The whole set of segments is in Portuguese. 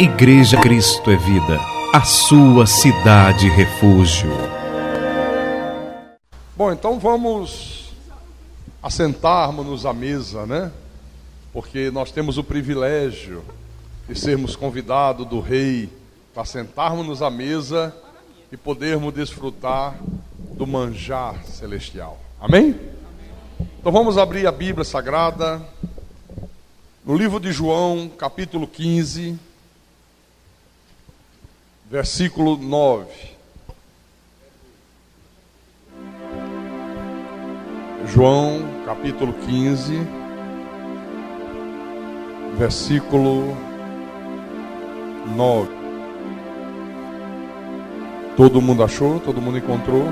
Igreja Cristo é Vida, a sua cidade refúgio. Bom, então vamos assentarmos-nos à mesa, né? Porque nós temos o privilégio de sermos convidados do Rei para sentarmos-nos à mesa e podermos desfrutar do manjar celestial. Amém? Então vamos abrir a Bíblia Sagrada no livro de João, capítulo 15, versículo 9. João, capítulo 15, versículo 9. Todo mundo achou? Todo mundo encontrou?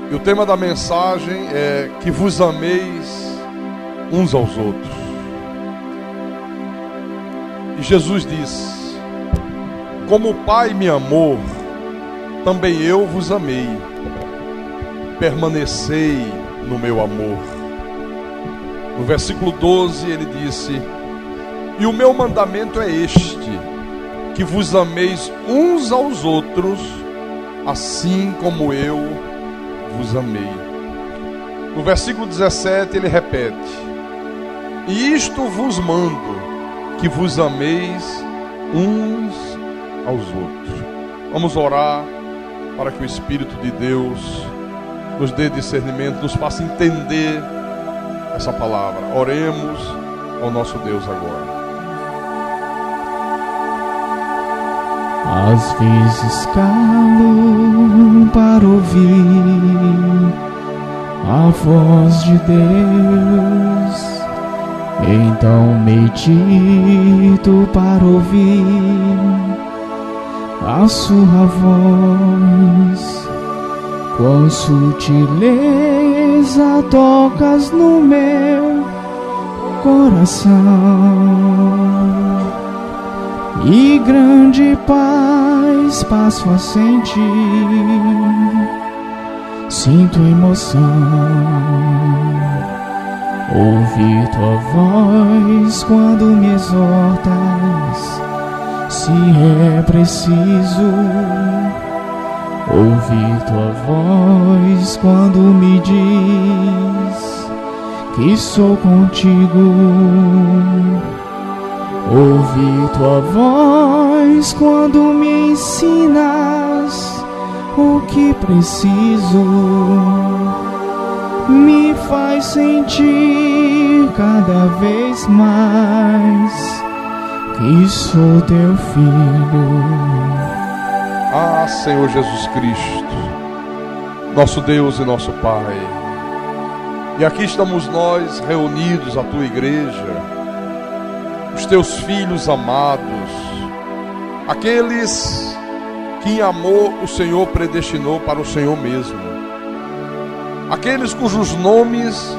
E o tema da mensagem é que vos ameis uns aos outros. E Jesus disse: como o Pai me amou, também eu vos amei. Permanecei no meu amor. No versículo 12 ele disse: e o meu mandamento é este, que vos ameis uns aos outros, assim como eu vos amei. No versículo 17 ele repete: e isto vos mando, que vos ameis uns aos outros. Vamos orar para que o Espírito de Deus nos dê discernimento, nos faça entender essa palavra. Oremos ao nosso Deus agora. Às vezes calo para ouvir a voz de Deus, então medito para ouvir a sua voz. Com sutileza tocas no meu coração, e grande paz passo a sentir. Sinto emoção, ouvir tua voz quando me exortas, se é preciso. Ouvir tua voz quando me diz que sou contigo. Ouvir tua voz quando me ensinas o que preciso, me faz sentir cada vez mais que sou teu filho. Ah, Senhor Jesus Cristo, nosso Deus e nosso Pai, e aqui estamos nós reunidos, a tua igreja, os teus filhos amados, aqueles que em amor o Senhor predestinou para o Senhor mesmo, aqueles cujos nomes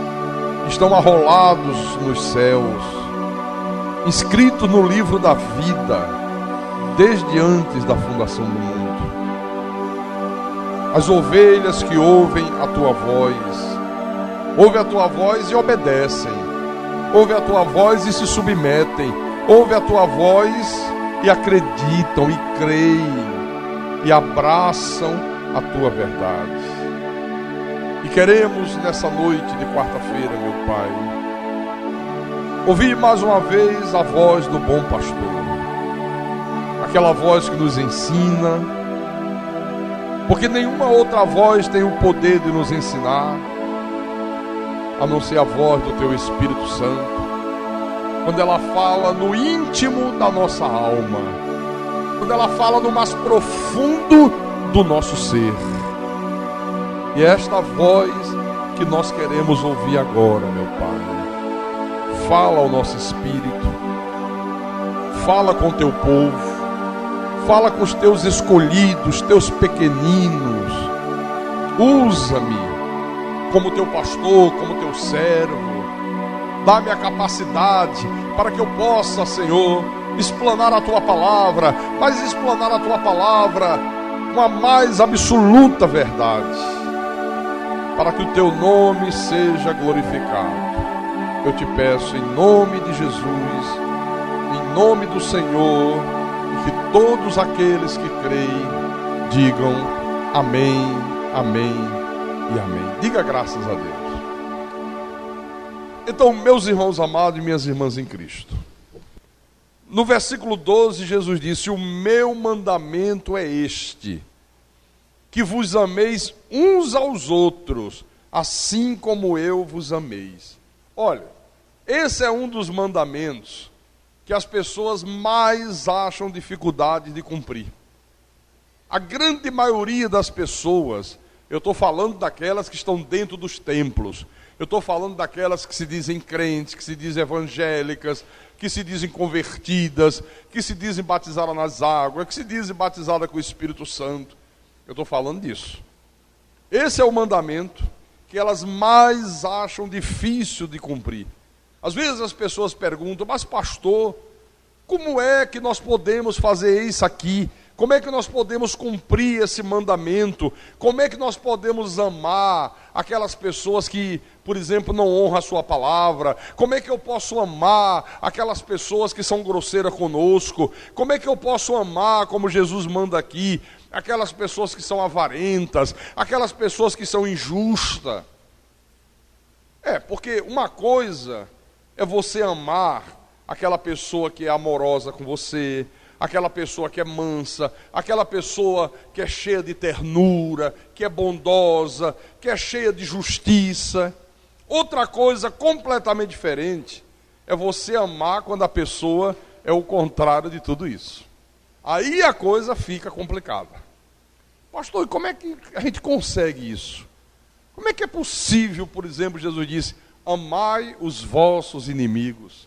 estão arrolados nos céus, inscritos no livro da vida, desde antes da fundação do mundo. As ovelhas que ouvem a tua voz e obedecem, ouvem a tua voz e se submetem, ouvem a tua voz e acreditam e creem e abraçam a tua verdade. E queremos nessa noite de quarta-feira, meu Pai, ouvir mais uma vez a voz do bom pastor, aquela voz que nos ensina, porque nenhuma outra voz tem o poder de nos ensinar, a não ser a voz do teu Espírito Santo, quando ela fala no íntimo da nossa alma, quando ela fala no mais profundo do nosso ser. E é esta voz que nós queremos ouvir agora, meu Pai. Fala ao nosso espírito, fala com o teu povo, fala com os teus escolhidos, teus pequeninos. Usa-me como teu pastor, como teu servo. Dá-me a capacidade para que eu possa, Senhor, explanar a tua palavra, mas explanar a tua palavra com a mais absoluta verdade, para que o teu nome seja glorificado. Eu te peço em nome de Jesus, em nome do Senhor, e que todos aqueles que creem digam amém, amém e amém. Diga graças a Deus. Então, meus irmãos amados e minhas irmãs em Cristo, no versículo 12, Jesus disse: o meu mandamento é este, que vos ameis uns aos outros, assim como eu vos ameis. Olha, esse é um dos mandamentos que as pessoas mais acham dificuldade de cumprir. A grande maioria das pessoas, eu estou falando daquelas que estão dentro dos templos, eu estou falando daquelas que se dizem crentes, que se dizem evangélicas, que se dizem convertidas, que se dizem batizadas nas águas, que se dizem batizadas com o Espírito Santo. Eu estou falando disso. Esse é o mandamento que elas mais acham difícil de cumprir. Às vezes as pessoas perguntam: mas pastor, como é que nós podemos fazer isso aqui? Como é que nós podemos cumprir esse mandamento? Como é que nós podemos amar aquelas pessoas que, por exemplo, não honram a sua palavra? Como é que eu posso amar aquelas pessoas que são grosseiras conosco? Como é que eu posso amar, como Jesus manda aqui, aquelas pessoas que são avarentas, aquelas pessoas que são injustas? Porque uma coisa é você amar aquela pessoa que é amorosa com você, aquela pessoa que é mansa, aquela pessoa que é cheia de ternura, que é bondosa, que é cheia de justiça. Outra coisa completamente diferente é você amar quando a pessoa é o contrário de tudo isso. Aí a coisa fica complicada. Pastor, e como é que a gente consegue isso? Como é que é possível, por exemplo, Jesus disse: amai os vossos inimigos.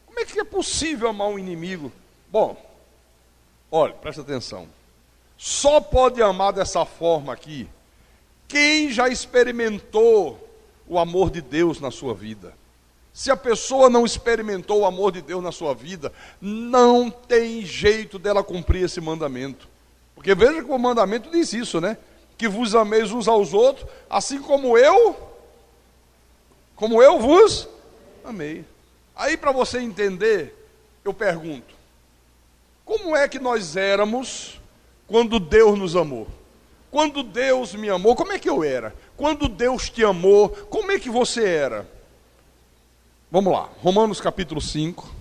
Como é que é possível amar um inimigo? Bom, olha, presta atenção. Só pode amar dessa forma aqui quem já experimentou o amor de Deus na sua vida. Se a pessoa não experimentou o amor de Deus na sua vida, não tem jeito dela cumprir esse mandamento. Porque veja que o mandamento diz isso, né? Que vos ameis uns aos outros, assim como eu vos amei. Aí, para você entender, eu pergunto: como é que nós éramos quando Deus nos amou? Quando Deus me amou, como é que eu era? Quando Deus te amou, como é que você era? Vamos lá, Romanos capítulo 5,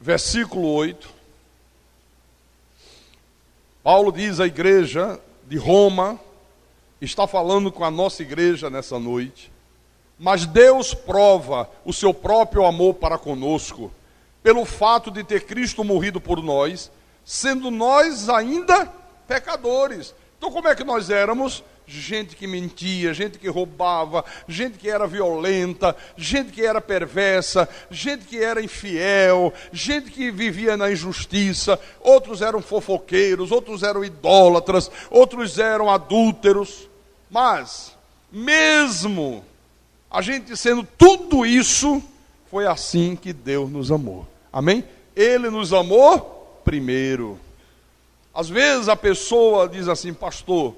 versículo 8. Paulo diz à igreja de Roma, está falando com a nossa igreja nessa noite: mas Deus prova o seu próprio amor para conosco, pelo fato de ter Cristo morrido por nós, sendo nós ainda pecadores. Então como é que nós éramos? Gente que mentia, gente que roubava, gente que era violenta, gente que era perversa, gente que era infiel, gente que vivia na injustiça. Outros eram fofoqueiros, outros eram idólatras, outros eram adúlteros. Mas, mesmo a gente sendo tudo isso, foi assim que Deus nos amou. Amém? Ele nos amou primeiro. Às vezes a pessoa diz assim: pastor,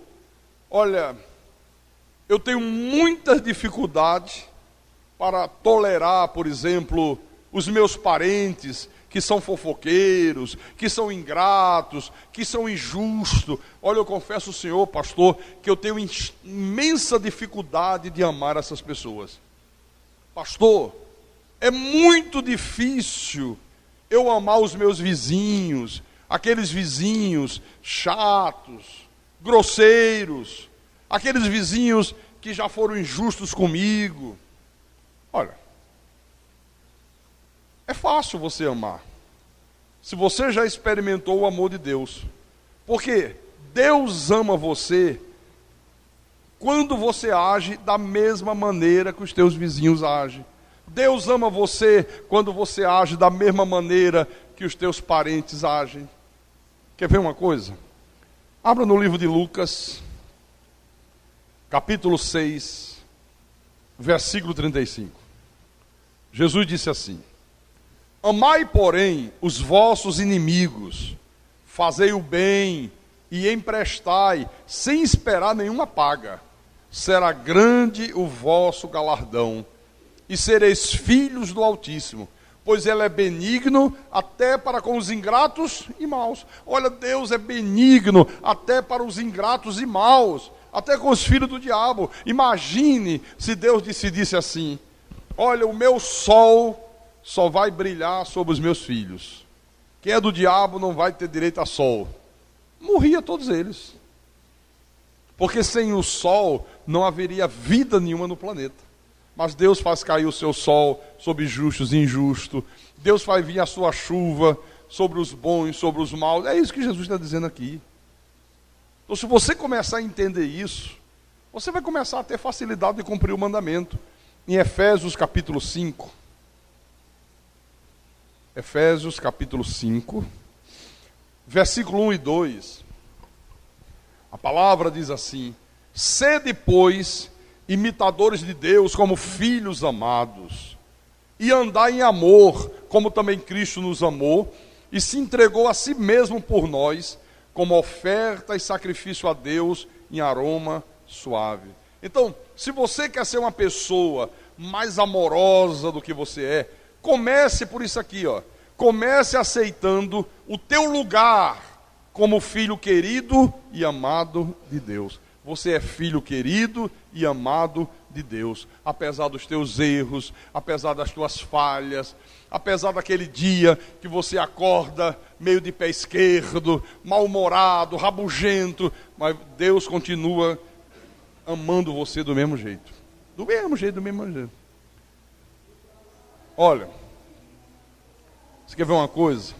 olha, eu tenho muita dificuldade para tolerar, por exemplo, os meus parentes que são fofoqueiros, que são ingratos, que são injustos. Olha, eu confesso ao Senhor, pastor, que eu tenho imensa dificuldade de amar essas pessoas. Pastor, é muito difícil eu amar os meus vizinhos, aqueles vizinhos chatos, grosseiros, aqueles vizinhos que já foram injustos comigo. Olha, é fácil você amar, se você já experimentou o amor de Deus. Porque Deus ama você quando você age da mesma maneira que os teus vizinhos agem. Deus ama você quando você age da mesma maneira que os teus parentes agem. Quer ver uma coisa? Abra no livro de Lucas, capítulo 6, versículo 35. Jesus disse assim: amai, porém, os vossos inimigos, fazei o bem e emprestai, sem esperar nenhuma paga. Será grande o vosso galardão, e sereis filhos do Altíssimo, pois ele é benigno até para com os ingratos e maus. Olha, Deus é benigno até para os ingratos e maus, até com os filhos do diabo. Imagine se Deus decidisse assim: olha, o meu sol só vai brilhar sobre os meus filhos. Quem é do diabo não vai ter direito a sol. Morria todos eles. Porque sem o sol não haveria vida nenhuma no planeta. Mas Deus faz cair o seu sol sobre justos e injustos. Deus faz vir a sua chuva sobre os bons, sobre os maus. É isso que Jesus está dizendo aqui. Então, se você começar a entender isso, você vai começar a ter facilidade de cumprir o mandamento. Em Efésios capítulo 5. Efésios capítulo 5, versículo 1 e 2. A palavra diz assim: sede, pois, imitadores de Deus como filhos amados, e andai em amor, como também Cristo nos amou, e se entregou a si mesmo por nós, como oferta e sacrifício a Deus em aroma suave. Então, se você quer ser uma pessoa mais amorosa do que você é, comece por isso aqui, ó. Comece aceitando o teu lugar como filho querido e amado de Deus. Você é filho querido e amado de Deus, apesar dos teus erros, apesar das tuas falhas, apesar daquele dia que você acorda meio de pé esquerdo, mal-humorado, rabugento, mas Deus continua amando você do mesmo jeito. Do mesmo jeito. Olha, você quer ver uma coisa?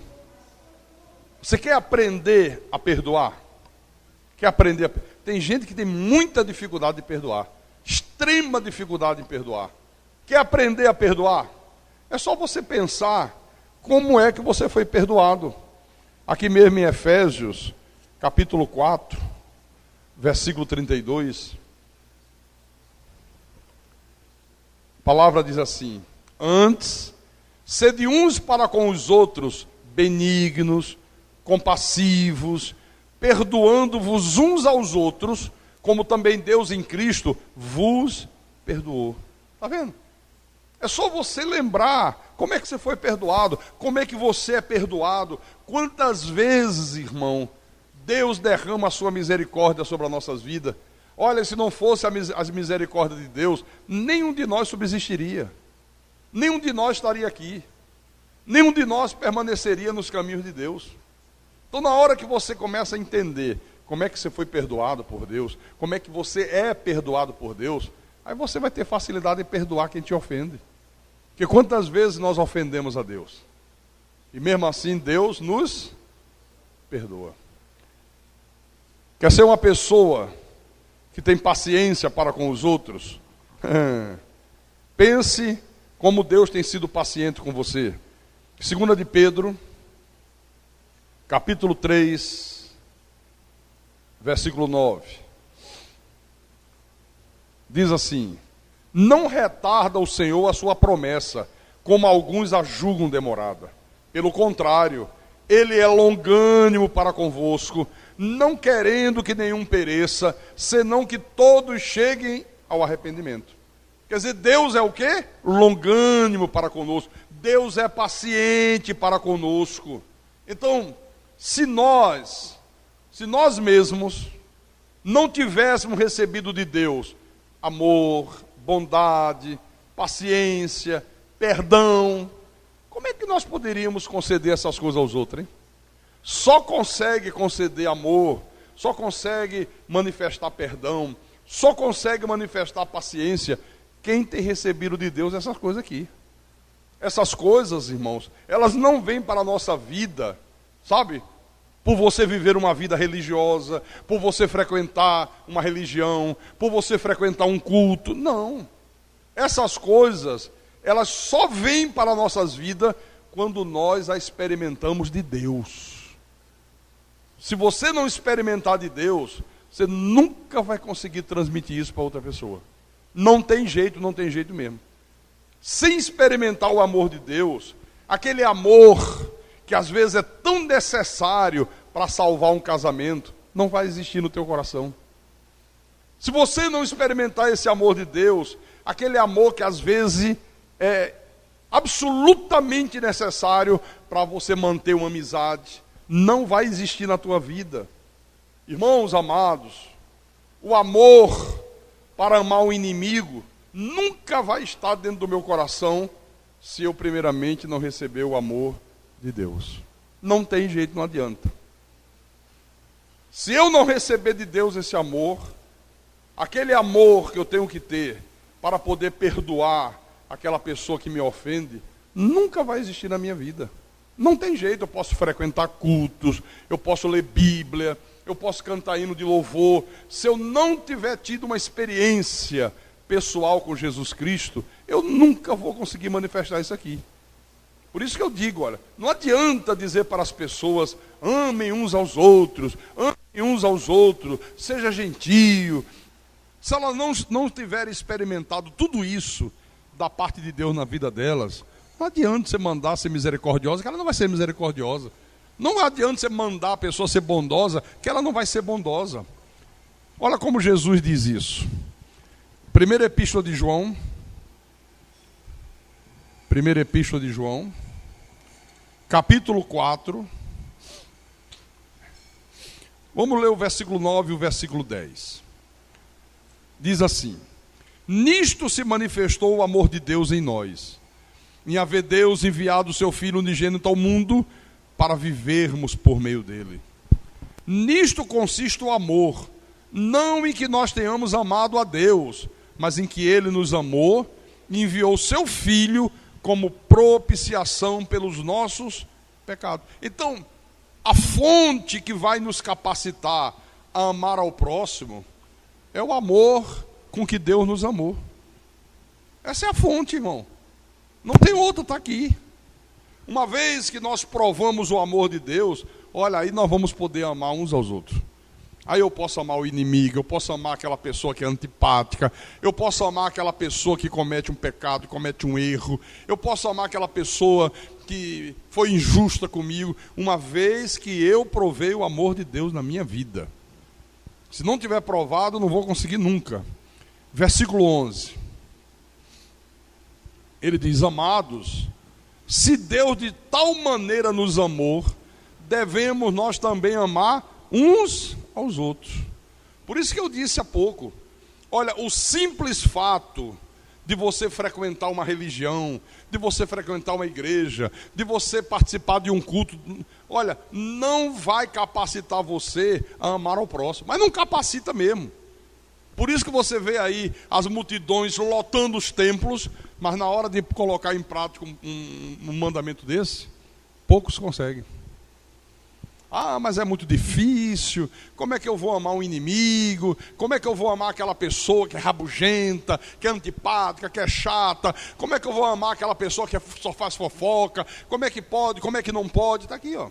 Você quer aprender a perdoar? Tem gente que tem muita dificuldade de perdoar, extrema dificuldade em perdoar. Quer aprender a perdoar? É só você pensar como é que você foi perdoado. Aqui mesmo em Efésios, capítulo 4, versículo 32. A palavra diz assim: antes, sede uns para com os outros benignos, compassivos, perdoando-vos uns aos outros, como também Deus em Cristo vos perdoou. Está vendo? É só você lembrar como é que você foi perdoado, como é que você é perdoado. Quantas vezes, irmão, Deus derrama a sua misericórdia sobre as nossas vidas. Olha, se não fosse as misericórdias de Deus, nenhum de nós subsistiria. Nenhum de nós estaria aqui. Nenhum de nós permaneceria nos caminhos de Deus. Então, na hora que você começa a entender como é que você foi perdoado por Deus, como é que você é perdoado por Deus, aí você vai ter facilidade em perdoar quem te ofende. Porque quantas vezes nós ofendemos a Deus? E mesmo assim Deus nos perdoa. Quer ser uma pessoa que tem paciência para com os outros? Pense como Deus tem sido paciente com você. 2 de Pedro, capítulo 3, versículo 9. Diz assim: não retarda o Senhor a sua promessa, como alguns a julgam demorada. Pelo contrário, Ele é longânimo para convosco, não querendo que nenhum pereça, senão que todos cheguem ao arrependimento. Quer dizer, Deus é o quê? Longânimo para conosco. Deus é paciente para conosco. Então, se nós mesmos não tivéssemos recebido de Deus amor, bondade, paciência, perdão, como é que nós poderíamos conceder essas coisas aos outros, hein? Só consegue conceder amor, só consegue manifestar perdão, só consegue manifestar paciência quem tem recebido de Deus essas coisas aqui. Essas coisas, irmãos, elas não vêm para a nossa vida, sabe? Por você viver uma vida religiosa, por você frequentar uma religião, por você frequentar um culto. Não. Essas coisas, elas só vêm para as nossas vidas quando nós a experimentamos de Deus. Se você não experimentar de Deus, você nunca vai conseguir transmitir isso para outra pessoa. Não tem jeito mesmo. Sem experimentar o amor de Deus, aquele amor que às vezes é tão necessário para salvar um casamento, não vai existir no teu coração. Se você não experimentar esse amor de Deus, aquele amor que às vezes é absolutamente necessário para você manter uma amizade, não vai existir na tua vida. Irmãos amados, o amor para amar o inimigo nunca vai estar dentro do meu coração se eu primeiramente não receber o amor de Deus. Não tem jeito, não adianta. Se eu não receber de Deus esse amor, aquele amor que eu tenho que ter para poder perdoar aquela pessoa que me ofende, nunca vai existir na minha vida. Não tem jeito. Eu posso frequentar cultos, eu posso ler Bíblia, eu posso cantar hino de louvor. Se eu não tiver tido uma experiência pessoal com Jesus Cristo, eu nunca vou conseguir manifestar isso aqui. Por isso que eu digo, olha, não adianta dizer para as pessoas, amem uns aos outros, seja gentio. Se elas não tiverem experimentado tudo isso da parte de Deus na vida delas, não adianta você mandar ser misericordiosa, que ela não vai ser misericordiosa. Não adianta você mandar a pessoa ser bondosa, que ela não vai ser bondosa. Olha como Jesus diz isso. Primeira Epístola de João, capítulo 4. Vamos ler o versículo 9 e o versículo 10. Diz assim: nisto se manifestou o amor de Deus em nós, em haver Deus enviado o seu Filho unigênito ao mundo para vivermos por meio dele. Nisto consiste o amor, não em que nós tenhamos amado a Deus, mas em que ele nos amou e enviou o seu Filho como propiciação pelos nossos pecados. Então, a fonte que vai nos capacitar a amar ao próximo é o amor com que Deus nos amou. Essa é a fonte, irmão. Não tem outra, está aqui. Uma vez que nós provamos o amor de Deus, olha, aí nós vamos poder amar uns aos outros. Aí eu posso amar o inimigo, eu posso amar aquela pessoa que é antipática, eu posso amar aquela pessoa que comete um pecado, comete um erro, eu posso amar aquela pessoa que foi injusta comigo, uma vez que eu provei o amor de Deus na minha vida. Se não tiver provado, não vou conseguir nunca. Versículo 11. Ele diz: amados, se Deus de tal maneira nos amou, devemos nós também amar uns aos outros. Por isso que eu disse há pouco, olha, o simples fato de você frequentar uma religião, de você frequentar uma igreja, de você participar de um culto, olha, não vai capacitar você a amar ao próximo, mas não capacita mesmo. Por isso que você vê aí as multidões lotando os templos, mas na hora de colocar em prática um mandamento desse, poucos conseguem. Ah, mas é muito difícil, como é que eu vou amar um inimigo? Como é que eu vou amar aquela pessoa que é rabugenta, que é antipática, que é chata? Como é que eu vou amar aquela pessoa que só faz fofoca? Como é que pode, como é que não pode? Está aqui, ó.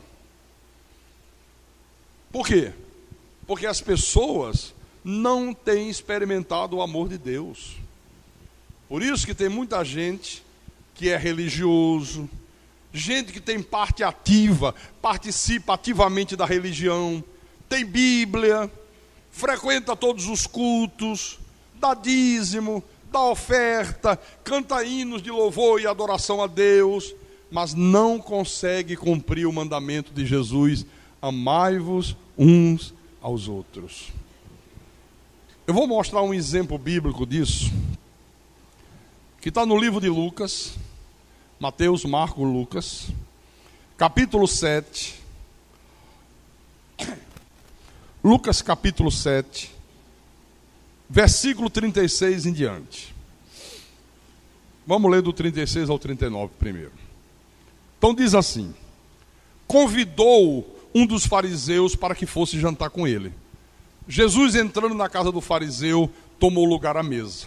Por quê? Porque as pessoas não têm experimentado o amor de Deus. Por isso que tem muita gente que é religioso, gente que tem parte ativa, participa ativamente da religião, tem Bíblia, frequenta todos os cultos, dá dízimo, dá oferta, canta hinos de louvor e adoração a Deus, mas não consegue cumprir o mandamento de Jesus: amai-vos uns aos outros. Eu vou mostrar um exemplo bíblico disso, que está no livro de Lucas, Mateus, Marcos, Lucas, capítulo 7, Lucas capítulo 7, versículo 36 em diante. Vamos ler do 36 ao 39 primeiro. Então diz assim: convidou um dos fariseus para que fosse jantar com ele. Jesus, entrando na casa do fariseu, tomou lugar à mesa.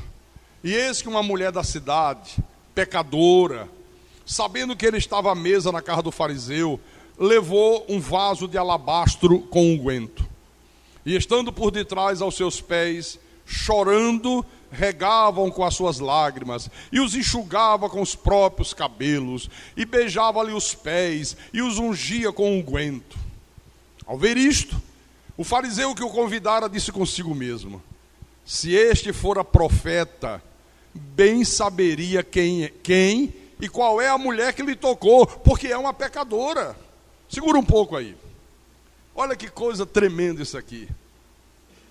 E eis que uma mulher da cidade, pecadora, sabendo que ele estava à mesa na casa do fariseu, levou um vaso de alabastro com unguento. E estando por detrás aos seus pés, chorando, regavam com as suas lágrimas, e os enxugava com os próprios cabelos, e beijava-lhe os pés, e os ungia com unguento. Ao ver isto, o fariseu que o convidara disse consigo mesmo: se este fora profeta, bem saberia quem e qual é a mulher que lhe tocou, porque é uma pecadora. Segura um pouco aí. Olha que coisa tremenda isso aqui.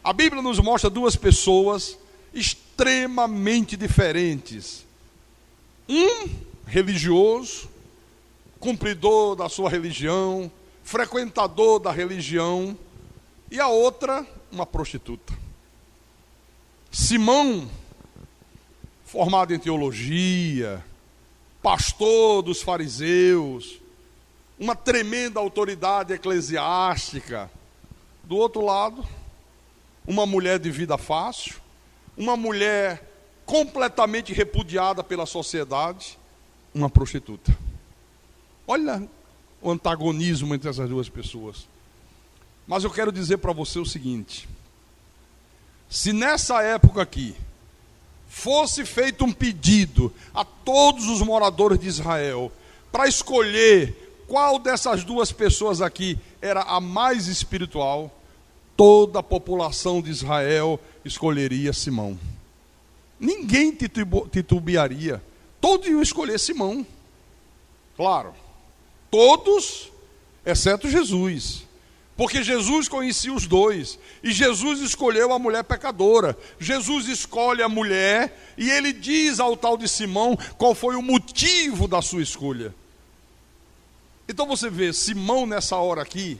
A Bíblia nos mostra duas pessoas extremamente diferentes. Um religioso, cumpridor da sua religião, frequentador da religião, e a outra, uma prostituta. Simão, formado em teologia, pastor dos fariseus, uma tremenda autoridade eclesiástica. Do outro lado, uma mulher de vida fácil, uma mulher completamente repudiada pela sociedade, uma prostituta. Olha o antagonismo entre essas duas pessoas. Mas eu quero dizer para você o seguinte: se nessa época aqui fosse feito um pedido a todos os moradores de Israel para escolher qual dessas duas pessoas aqui era a mais espiritual, toda a população de Israel escolheria Simão. Ninguém titubearia. Todos iam escolher Simão. Claro, todos, exceto Jesus. Porque Jesus conhecia os dois. E Jesus escolheu a mulher pecadora. Jesus escolhe a mulher e ele diz ao tal de Simão qual foi o motivo da sua escolha. Então você vê, Simão nessa hora aqui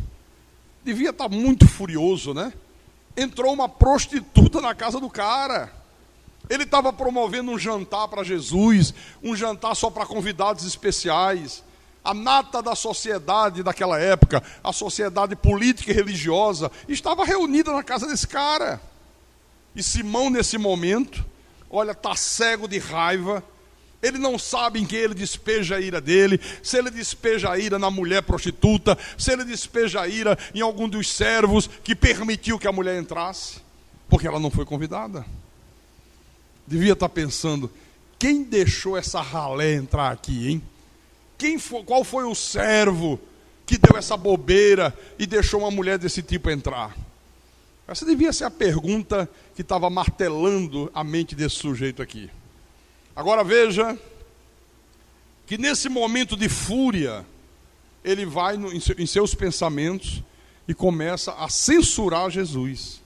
devia estar muito furioso, né? Entrou uma prostituta na casa do cara. Ele estava promovendo um jantar para Jesus, um jantar só para convidados especiais. A nata da sociedade daquela época, a sociedade política e religiosa, estava reunida na casa desse cara. E Simão, nesse momento, olha, está cego de raiva. Ele não sabe em quem ele despeja a ira dele, se ele despeja a ira na mulher prostituta, se ele despeja a ira em algum dos servos que permitiu que a mulher entrasse, porque ela não foi convidada. Devia estar pensando, quem deixou essa ralé entrar aqui, hein? Qual foi o servo que deu essa bobeira e deixou uma mulher desse tipo entrar? Essa devia ser a pergunta que estava martelando a mente desse sujeito aqui. Agora veja que nesse momento de fúria, ele vai em seus pensamentos e começa a censurar Jesus.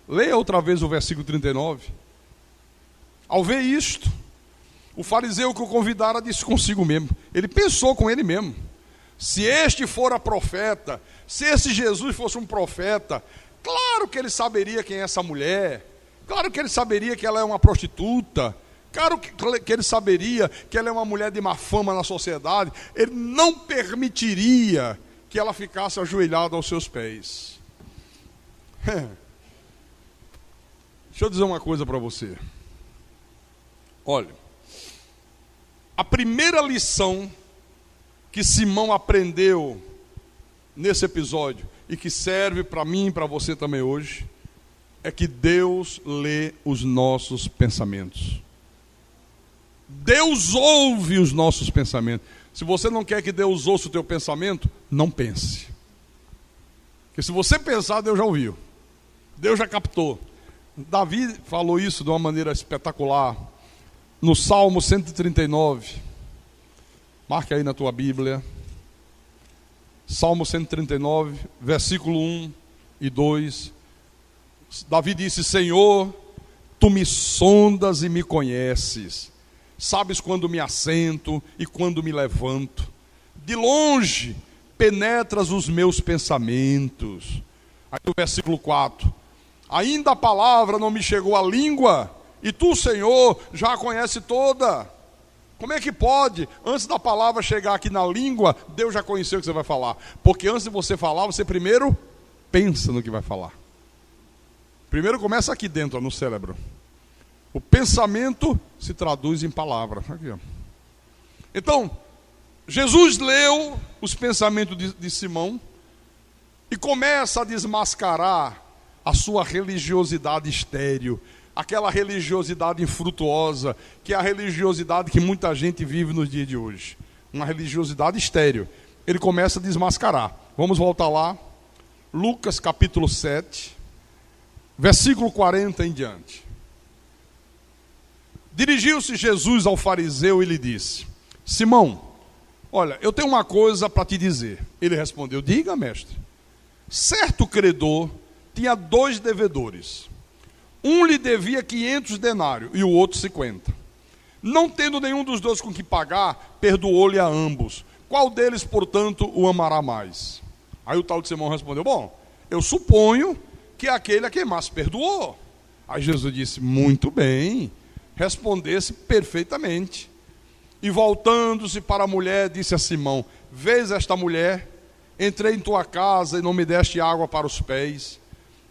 Leia outra vez o versículo 39. Ao ver isto, o fariseu que o convidara disse consigo mesmo. Ele pensou com ele mesmo. Se este fora profeta, se esse Jesus fosse um profeta, claro que ele saberia quem é essa mulher. Claro que ele saberia que ela é uma prostituta. Claro que ele saberia que ela é uma mulher de má fama na sociedade. Ele não permitiria que ela ficasse ajoelhada aos seus pés. Deixa eu dizer uma coisa para você. Olha, a primeira lição que Simão aprendeu nesse episódio, e que serve para mim e para você também hoje, é que Deus lê os nossos pensamentos. Deus ouve os nossos pensamentos. Se você não quer que Deus ouça o teu pensamento, não pense. Porque se você pensar, Deus já ouviu. Deus já captou. Davi falou isso de uma maneira espetacular. No Salmo 139. Marque aí na tua Bíblia. Salmo 139, versículo 1 e 2. Davi disse: Senhor, tu me sondas e me conheces. Sabes quando me assento e quando me levanto. De longe penetras os meus pensamentos. Aí no versículo 4. Ainda a palavra não me chegou à língua, e tu, Senhor, já a conhece toda. Como é que pode, antes da palavra chegar aqui na língua, Deus já conheceu o que você vai falar? Porque antes de você falar, você primeiro pensa no que vai falar. Primeiro começa aqui dentro, no cérebro. O pensamento se traduz em palavra. Aqui, ó. Então, Jesus leu os pensamentos de Simão e começa a desmascarar a sua religiosidade estéril, aquela religiosidade infrutuosa, que é a religiosidade que muita gente vive nos dias de hoje. Uma religiosidade estéril. Ele começa a desmascarar. Vamos voltar lá. Lucas capítulo 7, versículo 40 em diante. Dirigiu-se Jesus ao fariseu e lhe disse: Simão, olha, eu tenho uma coisa para te dizer. Ele respondeu: diga, mestre. Certo credor tinha 2 devedores. Um lhe devia 500 denários e o outro 50. Não tendo nenhum dos 2 com que pagar, perdoou-lhe a ambos. Qual deles, portanto, o amará mais? Aí o tal de Simão respondeu: bom, eu suponho que aquele a quem mais perdoou. Aí Jesus disse: muito bem, respondesse perfeitamente. E voltando-se para a mulher, disse a Simão: vês esta mulher? Entrei em tua casa e não me deste água para os pés.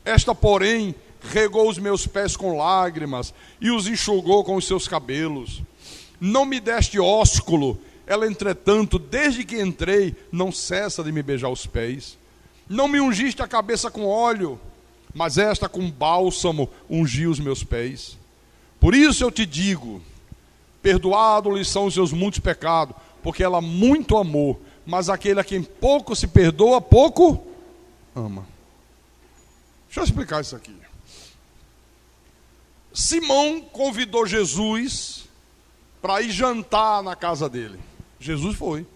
Esta, porém, regou os meus pés com lágrimas e os enxugou com os seus cabelos. Não me deste ósculo. Ela, entretanto, desde que entrei, não cessa de me beijar os pés. Não me ungiste a cabeça com óleo, mas esta com bálsamo ungiu os meus pés. Por isso eu te digo, perdoados-lhes são os seus muitos pecados, porque ela muito amou, mas aquele a quem pouco se perdoa, pouco ama. Deixa eu explicar isso aqui. Simão convidou Jesus para ir jantar na casa dele. Jesus foi.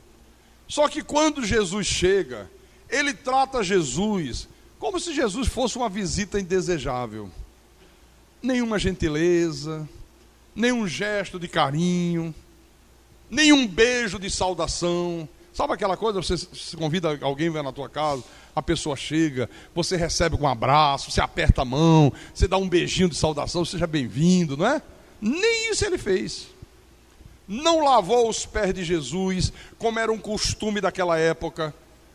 Só que quando Jesus chega, ele trata Jesus como se Jesus fosse uma visita indesejável. Nenhuma gentileza, nenhum gesto de carinho, nenhum beijo de saudação. Sabe aquela coisa, você convida alguém, vai na tua casa, a pessoa chega, você recebe com um abraço, você aperta a mão, você dá um beijinho de saudação, seja bem-vindo, não é? Nem isso ele fez. Não lavou os pés de Jesus, como era um costume daquela época,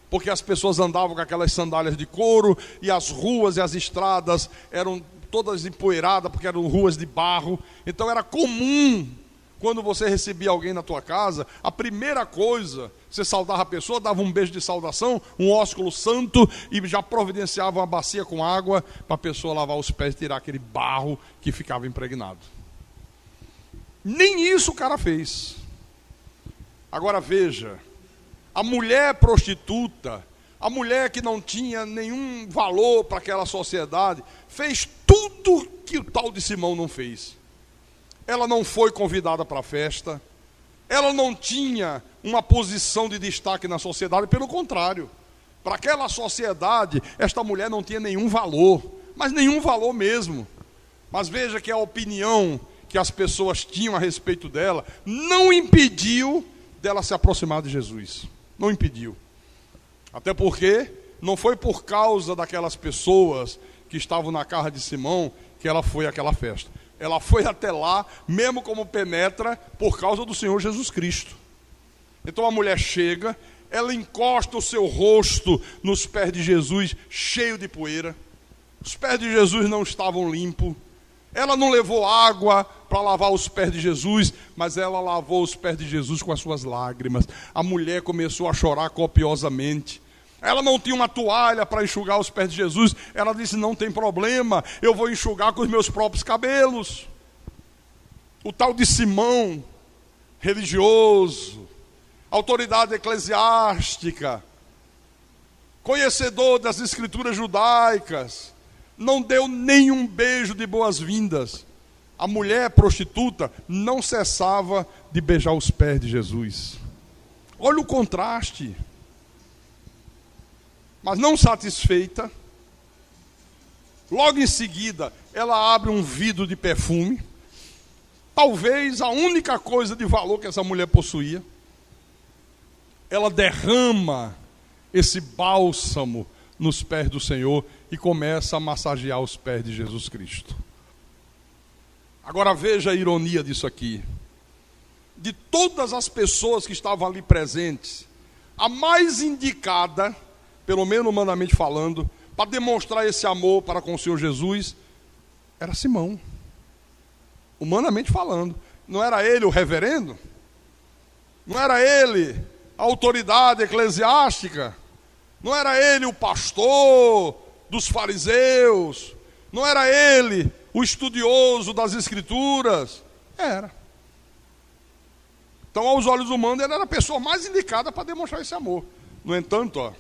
porque as pessoas andavam com aquelas sandálias de couro, e as ruas e as estradas eram todas empoeiradas, porque eram ruas de barro. Então era comum, quando você recebia alguém na tua casa, a primeira coisa, você saudava a pessoa, dava um beijo de saudação, um ósculo santo, e já providenciava uma bacia com água, para a pessoa lavar os pés e tirar aquele barro que ficava impregnado. Nem isso o cara fez. Agora veja, a mulher prostituta, a mulher que não tinha nenhum valor para aquela sociedade, fez tudo que o tal de Simão não fez. Ela não foi convidada para a festa, ela não tinha uma posição de destaque na sociedade, pelo contrário, para aquela sociedade, esta mulher não tinha nenhum valor, mas nenhum valor mesmo. Mas veja que a opinião que as pessoas tinham a respeito dela não impediu dela se aproximar de Jesus. Não impediu. Até porque não foi por causa daquelas pessoas que estavam na casa de Simão que ela foi àquela festa. Ela foi até lá, mesmo como penetra, por causa do Senhor Jesus Cristo. Então a mulher chega, ela encosta o seu rosto nos pés de Jesus, cheio de poeira. Os pés de Jesus não estavam limpos. Ela não levou água para lavar os pés de Jesus, mas ela lavou os pés de Jesus com as suas lágrimas. A mulher começou a chorar copiosamente. Ela não tinha uma toalha para enxugar os pés de Jesus. Ela disse: não tem problema, eu vou enxugar com os meus próprios cabelos. O tal de Simão, religioso, autoridade eclesiástica, conhecedor das escrituras judaicas, não deu nenhum beijo de boas-vindas. A mulher prostituta não cessava de beijar os pés de Jesus. Olha o contraste. Mas não satisfeita, logo em seguida, ela abre um vidro de perfume, talvez a única coisa de valor que essa mulher possuía. Ela derrama esse bálsamo nos pés do Senhor e começa a massagear os pés de Jesus Cristo. Agora veja a ironia disso aqui. De todas as pessoas que estavam ali presentes, a mais indicada, pelo menos humanamente falando, para demonstrar esse amor para com o Senhor Jesus, era Simão. Humanamente falando. Não era ele o reverendo? Não era ele a autoridade eclesiástica? Não era ele o pastor dos fariseus? Não era ele o estudioso das escrituras? Era. Então, aos olhos humanos, ele era a pessoa mais indicada para demonstrar esse amor. No entanto,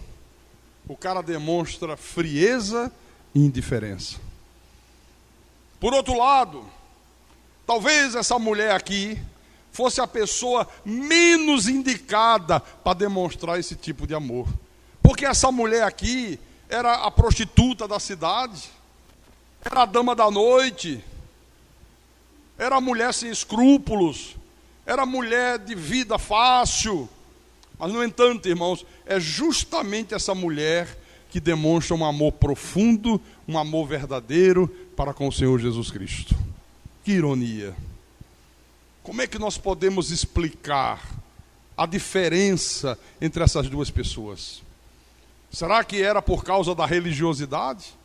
o cara demonstra frieza e indiferença. Por outro lado, talvez essa mulher aqui fosse a pessoa menos indicada para demonstrar esse tipo de amor. Porque essa mulher aqui era a prostituta da cidade, era a dama da noite, era a mulher sem escrúpulos, era a mulher de vida fácil. Mas, no entanto, irmãos, é justamente essa mulher que demonstra um amor profundo, um amor verdadeiro para com o Senhor Jesus Cristo. Que ironia! Como é que nós podemos explicar a diferença entre essas duas pessoas? Será que era por causa da religiosidade?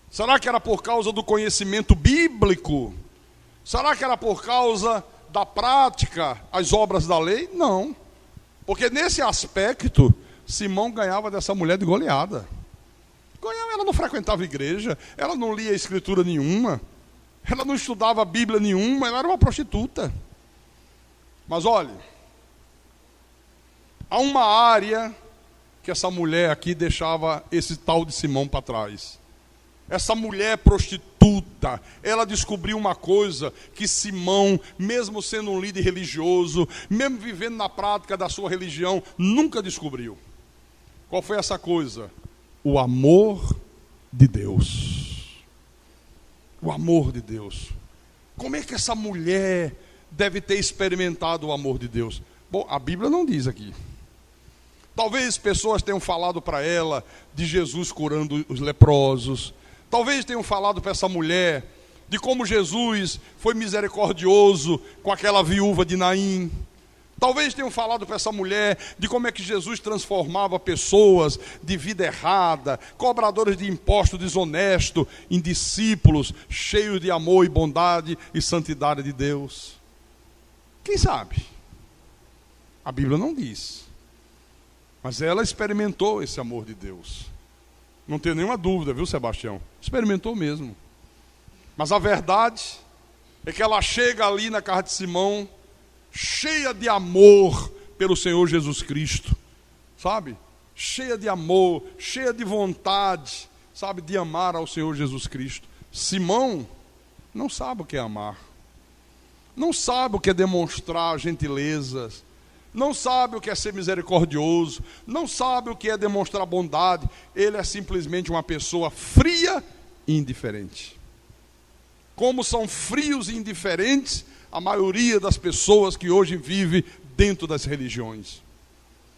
Será que era por causa do conhecimento bíblico? Será que era por causa da prática, as obras da lei? Não. Porque nesse aspecto, Simão ganhava dessa mulher de goleada. Ela não frequentava igreja, ela não lia escritura nenhuma, ela não estudava Bíblia nenhuma, ela era uma prostituta. Mas olha, há uma área que essa mulher aqui deixava esse tal de Simão para trás. Essa mulher prostituta, ela descobriu uma coisa que Simão, mesmo sendo um líder religioso, mesmo vivendo na prática da sua religião, nunca descobriu. Qual foi essa coisa? O amor de Deus. O amor de Deus. Como é que essa mulher deve ter experimentado o amor de Deus? Bom, a Bíblia não diz aqui. Talvez pessoas tenham falado para ela de Jesus curando os leprosos. Talvez tenham falado para essa mulher de como Jesus foi misericordioso com aquela viúva de Naim. Talvez tenham falado para essa mulher de como é que Jesus transformava pessoas de vida errada, cobradores de imposto desonesto, em discípulos cheios de amor e bondade e santidade de Deus. Quem sabe? A Bíblia não diz. Mas ela experimentou esse amor de Deus. Não tem nenhuma dúvida, viu, Sebastião? Experimentou mesmo. Mas a verdade é que ela chega ali na casa de Simão, cheia de amor pelo Senhor Jesus Cristo, sabe? Cheia de amor, cheia de vontade, sabe, de amar ao Senhor Jesus Cristo. Simão não sabe o que é amar. Não sabe o que é demonstrar gentilezas. Não sabe o que é ser misericordioso, não sabe o que é demonstrar bondade. Ele é simplesmente uma pessoa fria e indiferente. Como são frios e indiferentes a maioria das pessoas que hoje vivem dentro das religiões.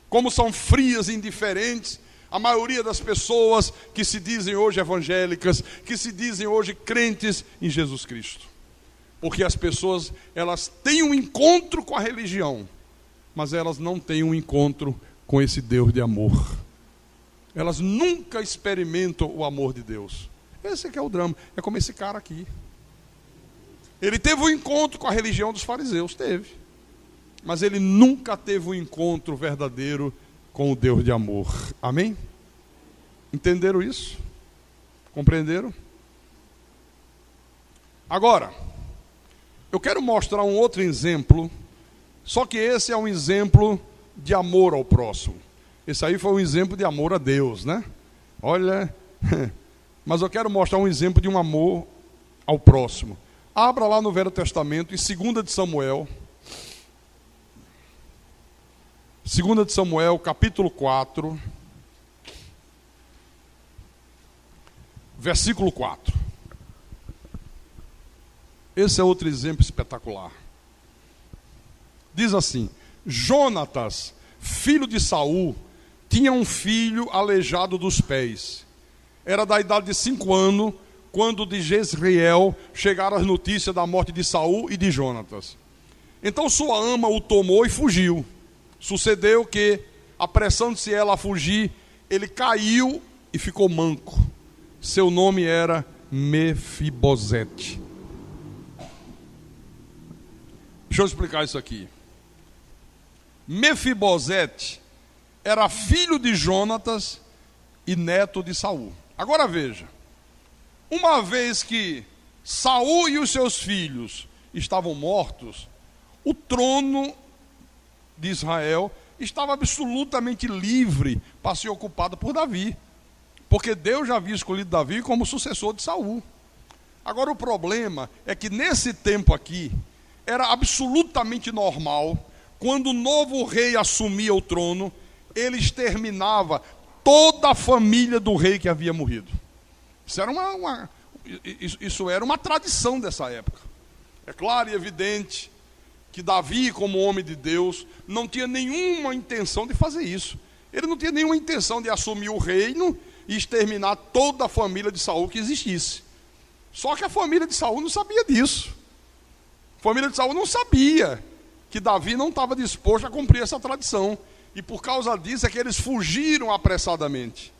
Como são frias e indiferentes a maioria das pessoas que se dizem hoje evangélicas, que se dizem hoje crentes em Jesus Cristo. Porque as pessoas, elas têm um encontro com a religião, mas elas não têm um encontro com esse Deus de amor. Elas nunca experimentam o amor de Deus. Esse é que é o drama. É como esse cara aqui. Ele teve um encontro com a religião dos fariseus, teve. Mas ele nunca teve um encontro verdadeiro com o Deus de amor. Amém? Entenderam isso? Compreenderam? Agora, eu quero mostrar um outro exemplo. Só que esse é um exemplo de amor ao próximo. Esse aí foi um exemplo de amor a Deus, né? Olha, mas eu quero mostrar um exemplo de um amor ao próximo. Abra lá no Velho Testamento, em 2 de Samuel. 2 de Samuel, capítulo 4. Versículo 4. Esse é outro exemplo espetacular. Diz assim: Jonatas, filho de Saul, tinha um filho aleijado dos pés. Era da idade de 5 anos, quando de Jezreel chegaram as notícias da morte de Saul e de Jonatas. Então sua ama o tomou e fugiu. Sucedeu que, apressando-se ela a fugir, ele caiu e ficou manco. Seu nome era Mefibosete. Deixa eu explicar isso aqui. Mefibosete era filho de Jonatas e neto de Saul. Agora veja, uma vez que Saul e os seus filhos estavam mortos, o trono de Israel estava absolutamente livre para ser ocupado por Davi, porque Deus já havia escolhido Davi como sucessor de Saul. Agora o problema é que nesse tempo aqui, era absolutamente normal, quando o novo rei assumia o trono, ele exterminava toda a família do rei que havia morrido. Isso era uma tradição dessa época. É claro e evidente que Davi, como homem de Deus, não tinha nenhuma intenção de fazer isso. Ele não tinha nenhuma intenção de assumir o reino e exterminar toda a família de Saul que existisse. Só que a família de Saul não sabia disso. A família de Saul não sabia que Davi não estava disposto a cumprir essa tradição. E por causa disso é que eles fugiram apressadamente.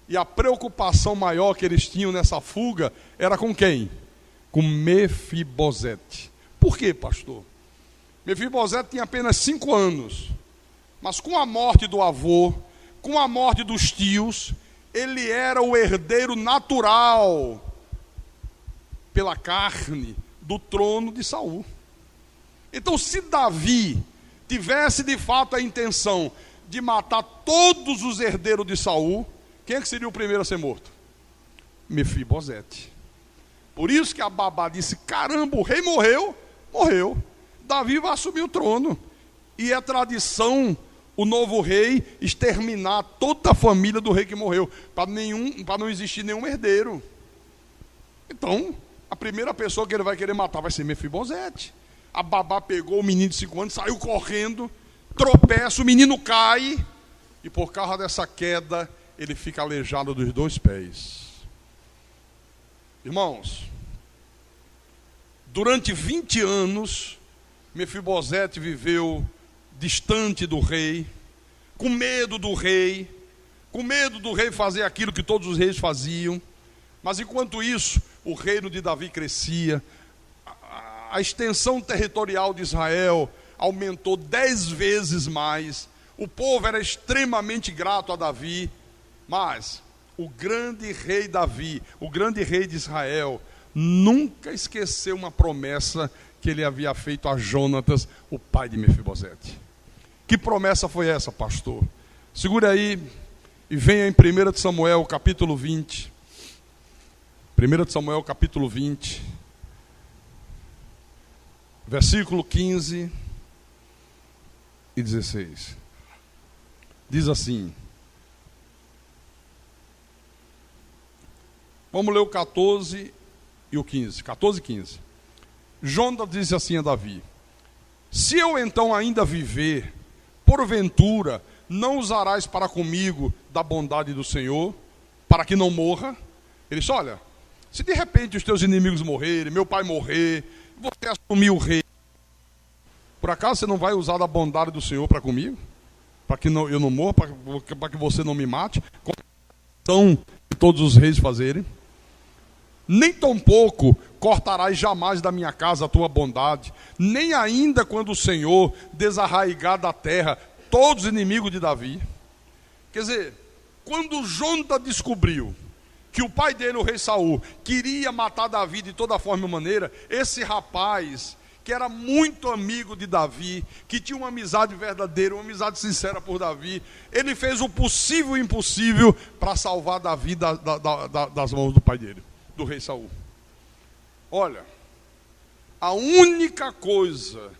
E a preocupação maior que eles tinham nessa fuga era com quem? Com Mefibosete. Por quê, pastor? Mefibosete tinha apenas 5 anos. Mas com a morte do avô, com a morte dos tios, ele era o herdeiro natural, pela carne, do trono de Saul. Então, se Davi tivesse de fato a intenção de matar todos os herdeiros de Saul, quem é que seria o primeiro a ser morto? Mefibosete. Por isso que a babá disse: caramba, o rei morreu. Davi vai assumir o trono. E é tradição o novo rei exterminar toda a família do rei que morreu, para não existir nenhum herdeiro. Então, a primeira pessoa que ele vai querer matar vai ser Mefibosete. A babá pegou o menino de 5 anos, saiu correndo, tropeça, o menino cai, e por causa dessa queda, ele fica aleijado dos 2 pés. Irmãos, durante 20 anos, Mefibosete viveu distante do rei, com medo do rei fazer aquilo que todos os reis faziam. Mas enquanto isso, o reino de Davi crescia, a extensão territorial de Israel aumentou 10 vezes mais, o povo era extremamente grato a Davi, mas o grande rei Davi, o grande rei de Israel, nunca esqueceu uma promessa que ele havia feito a Jonatas, o pai de Mefibosete. Que promessa foi essa, pastor? Segura aí e venha em 1 de Samuel, capítulo 20. 1 de Samuel, capítulo 20. Versículo 15 e 16. Diz assim. Vamos ler o 14 e o 15. 14 e 15. Jonatas disse assim a Davi: se eu então ainda viver, porventura não usarás para comigo da bondade do Senhor, para que não morra? Ele disse: olha, se de repente os teus inimigos morrerem, meu pai morrer, você assumir o rei, por acaso você não vai usar da bondade do Senhor para comigo? Para que eu não morra, para que você não me mate, como são todos os reis fazerem? Nem tampouco cortarás jamais da minha casa a tua bondade, nem ainda quando o Senhor desarraigar da terra todos os inimigos de Davi. Quer dizer, quando Jonatas descobriu que o pai dele, o rei Saul, queria matar Davi de toda forma e maneira, esse rapaz, que era muito amigo de Davi, que tinha uma amizade verdadeira, uma amizade sincera por Davi, ele fez o possível e o impossível para salvar Davi das mãos do pai dele, do rei Saul. Olha, a única coisa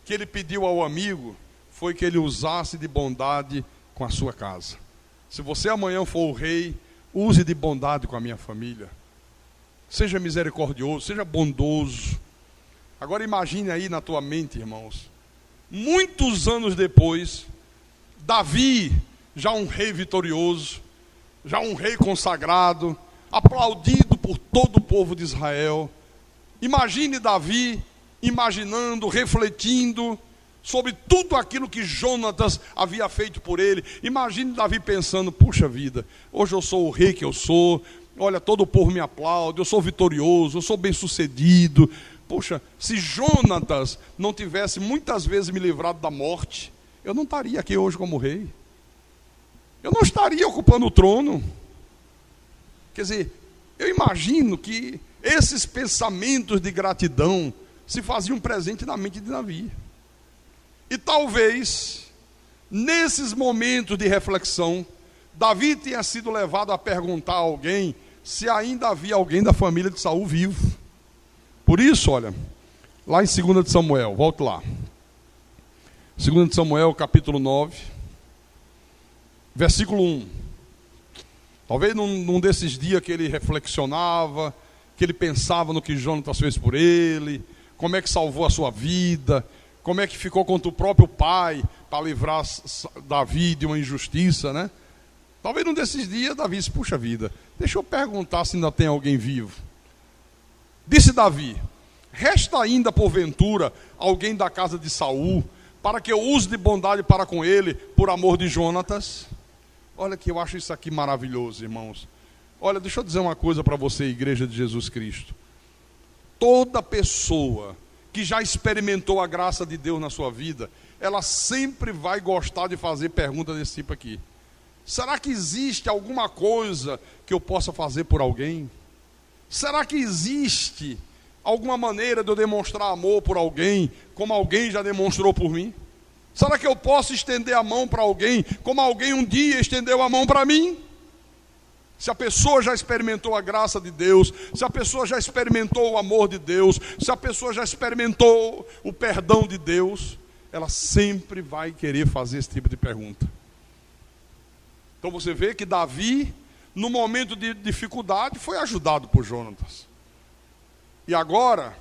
que ele pediu ao amigo foi que ele usasse de bondade com a sua casa. Se você amanhã for o rei, use de bondade com a minha família. Seja misericordioso, seja bondoso. Agora imagine aí na tua mente, irmãos, muitos anos depois, Davi, já um rei vitorioso, já um rei consagrado, aplaudido por todo o povo de Israel. Imagine Davi imaginando, refletindo sobre tudo aquilo que Jonatas havia feito por ele. Imagine Davi pensando: puxa vida, hoje eu sou o rei que eu sou, olha, todo o povo me aplaude, eu sou vitorioso, eu sou bem sucedido. Puxa, se Jonatas não tivesse muitas vezes me livrado da morte, eu não estaria aqui hoje como rei, eu não estaria ocupando o trono. Quer dizer, eu imagino que esses pensamentos de gratidão se faziam presente na mente de Davi. E talvez, nesses momentos de reflexão, Davi tenha sido levado a perguntar a alguém se ainda havia alguém da família de Saul vivo. Por isso, olha, lá em 2 de Samuel, volte lá. 2 de Samuel, capítulo 9, versículo 1. Talvez num desses dias que ele reflexionava, que ele pensava no que Jonatas fez por ele, como é que salvou a sua vida, como é que ficou contra o próprio pai para livrar Davi de uma injustiça, né? Talvez num desses dias Davi disse, puxa vida, deixa eu perguntar se ainda tem alguém vivo. Disse Davi, resta ainda porventura alguém da casa de Saul, para que eu use de bondade para com ele, por amor de Jonatas? Olha que eu acho isso aqui maravilhoso, irmãos. Olha, deixa eu dizer uma coisa para você, Igreja de Jesus Cristo. Toda pessoa que já experimentou a graça de Deus na sua vida, ela sempre vai gostar de fazer perguntas desse tipo aqui. Será que existe alguma coisa que eu possa fazer por alguém? Será que existe alguma maneira de eu demonstrar amor por alguém, como alguém já demonstrou por mim? Será que eu posso estender a mão para alguém, como alguém um dia estendeu a mão para mim? Se a pessoa já experimentou a graça de Deus, se a pessoa já experimentou o amor de Deus, se a pessoa já experimentou o perdão de Deus, ela sempre vai querer fazer esse tipo de pergunta. Então você vê que Davi, no momento de dificuldade, foi ajudado por Jonatas. E agora,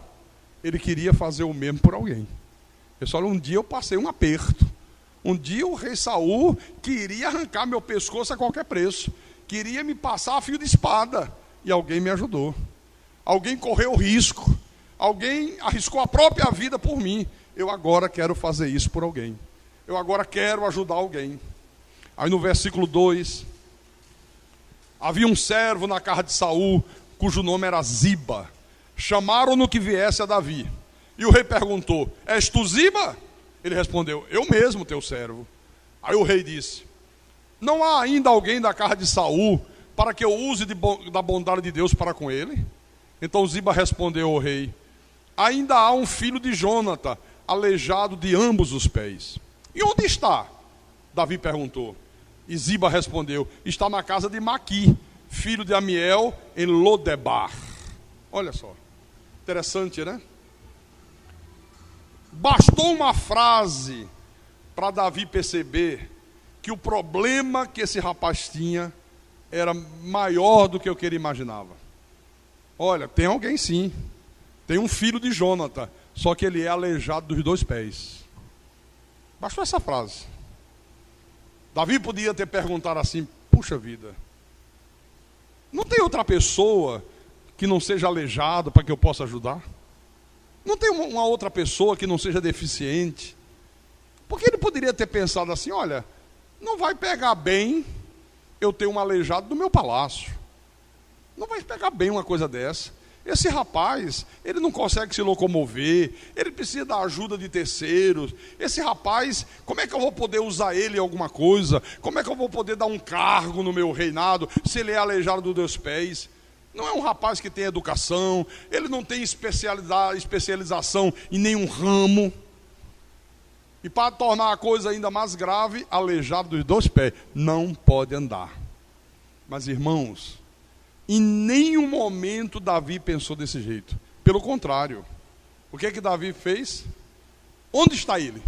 ele queria fazer o mesmo por alguém. Pessoal, um dia eu passei um aperto. Um dia o rei Saul queria arrancar meu pescoço a qualquer preço. Queria me passar a fio de espada. E alguém me ajudou. Alguém correu risco. Alguém arriscou a própria vida por mim. Eu agora quero fazer isso por alguém. Eu agora quero ajudar alguém. Aí no versículo 2, havia um servo na casa de Saul, cujo nome era Ziba. Chamaram-no que viesse a Davi. E o rei perguntou, és tu Ziba? Ele respondeu, eu mesmo, teu servo. Aí o rei disse, não há ainda alguém da casa de Saul para que eu use da bondade de Deus para com ele? Então Ziba respondeu ao rei, ainda há um filho de Jonatas, aleijado de ambos os pés. E onde está? Davi perguntou. E Ziba respondeu, está na casa de Maqui, filho de Amiel, em Lodebar. Olha só, interessante, né? Bastou uma frase para Davi perceber que o problema que esse rapaz tinha era maior do que o que ele imaginava. Olha, tem alguém sim, tem um filho de Jonatas, só que ele é aleijado dos 2 pés. Bastou essa frase. Davi podia ter perguntado assim, puxa vida, não tem outra pessoa que não seja aleijado para que eu possa ajudar? Não tem uma outra pessoa que não seja deficiente? Porque ele poderia ter pensado assim, olha, não vai pegar bem eu ter um aleijado do meu palácio. Não vai pegar bem uma coisa dessa. Esse rapaz, ele não consegue se locomover, ele precisa da ajuda de terceiros. Esse rapaz, como é que eu vou poder usar ele em alguma coisa? Como é que eu vou poder dar um cargo no meu reinado se ele é aleijado dos 2 pés? Não é um rapaz que tem educação, ele não tem especialização em nenhum ramo. E para tornar a coisa ainda mais grave, aleijado dos 2 pés, não pode andar. Mas irmãos, em nenhum momento Davi pensou desse jeito. Pelo contrário, o que é que Davi fez? Onde está ele?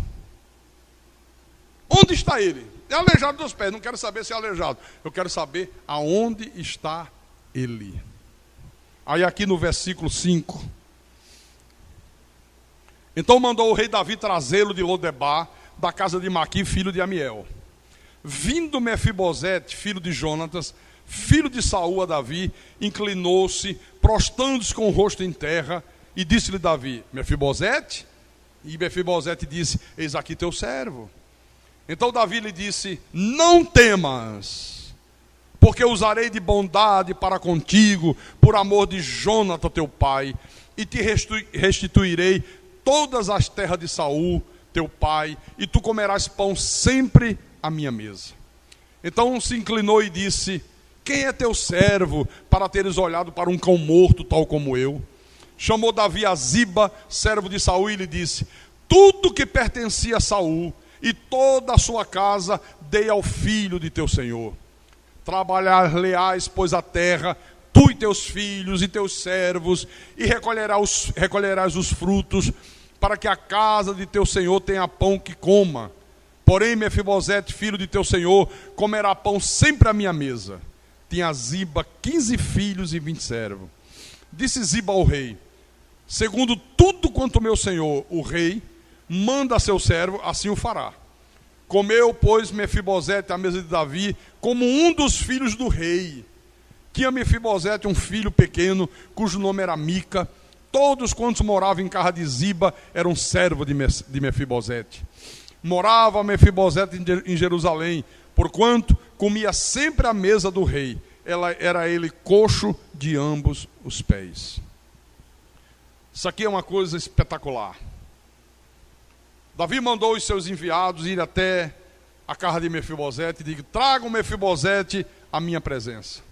Onde está ele? É aleijado dos pés, não quero saber se é aleijado. Eu quero saber aonde está ele. Aí aqui no versículo 5. Então mandou o rei Davi trazê-lo de Lodebar, da casa de Maqui, filho de Amiel. Vindo Mefibosete, filho de Jonatas, filho de Saul a Davi, inclinou-se, prostrando-se com o rosto em terra, e disse-lhe Davi, Mefibosete? E Mefibosete disse, eis aqui teu servo. Então Davi lhe disse, não temas, porque usarei de bondade para contigo, por amor de Jonatas teu pai, e te restituirei todas as terras de Saul, teu pai, e tu comerás pão sempre à minha mesa. Então se inclinou e disse, quem é teu servo, para teres olhado para um cão morto, tal como eu? Chamou Davi a Ziba, servo de Saul, e lhe disse, tudo que pertencia a Saul, e toda a sua casa, dei ao filho de teu senhor. Trabalhar-lhe-ás, pois a terra, tu e teus filhos e teus servos, e recolherás os frutos, para que a casa de teu senhor tenha pão que coma. Porém, Mefibosete, filho de teu senhor, comerá pão sempre à minha mesa. Tinha Ziba 15 filhos e 20 servos. Disse Ziba ao rei: segundo tudo quanto meu senhor, o rei, manda a seu servo, assim o fará. Comeu, pois, Mefibosete à mesa de Davi, como um dos filhos do rei. Tinha Mefibosete um filho pequeno, cujo nome era Mica. Todos quantos moravam em casa de Ziba eram servos de Mefibosete. Morava Mefibosete em Jerusalém, porquanto comia sempre à mesa do rei. Era ele coxo de ambos os pés. Isso aqui é uma coisa espetacular. Davi mandou os seus enviados ir até a casa de Mefibosete e disse: tragam Mefibosete à minha presença.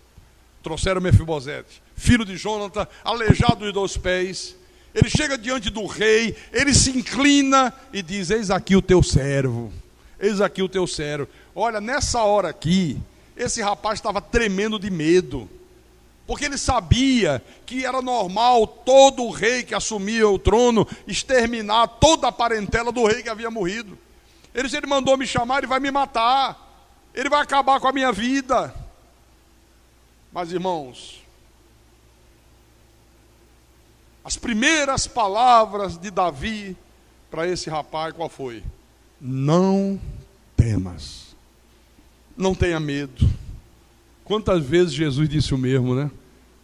Trouxeram Mefibosete, filho de Jonathan, aleijado de 2 pés. Ele chega diante do rei, ele se inclina e diz: eis aqui o teu servo, eis aqui o teu servo. Olha, nessa hora aqui, esse rapaz estava tremendo de medo, porque ele sabia que era normal todo rei que assumia o trono exterminar toda a parentela do rei que havia morrido. Ele disse: ele mandou me chamar, ele vai me matar, ele vai acabar com a minha vida. Mas, irmãos, as primeiras palavras de Davi para esse rapaz, qual foi? Não temas, não tenha medo. Quantas vezes Jesus disse o mesmo, né?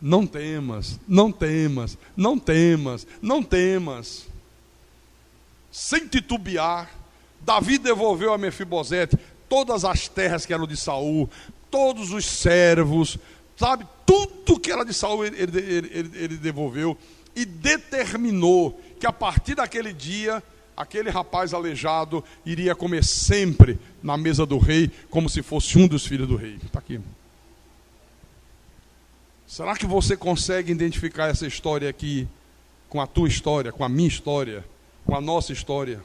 Não temas, não temas, não temas, não temas. Sem titubear, Davi devolveu a Mefibosete todas as terras que eram de Saul, todos os servos, sabe? Tudo que era de Saul ele devolveu, e determinou que a partir daquele dia, aquele rapaz aleijado iria comer sempre na mesa do rei, como se fosse um dos filhos do rei. Está aqui. Será que você consegue identificar essa história aqui com a tua história, com a minha história, com a nossa história?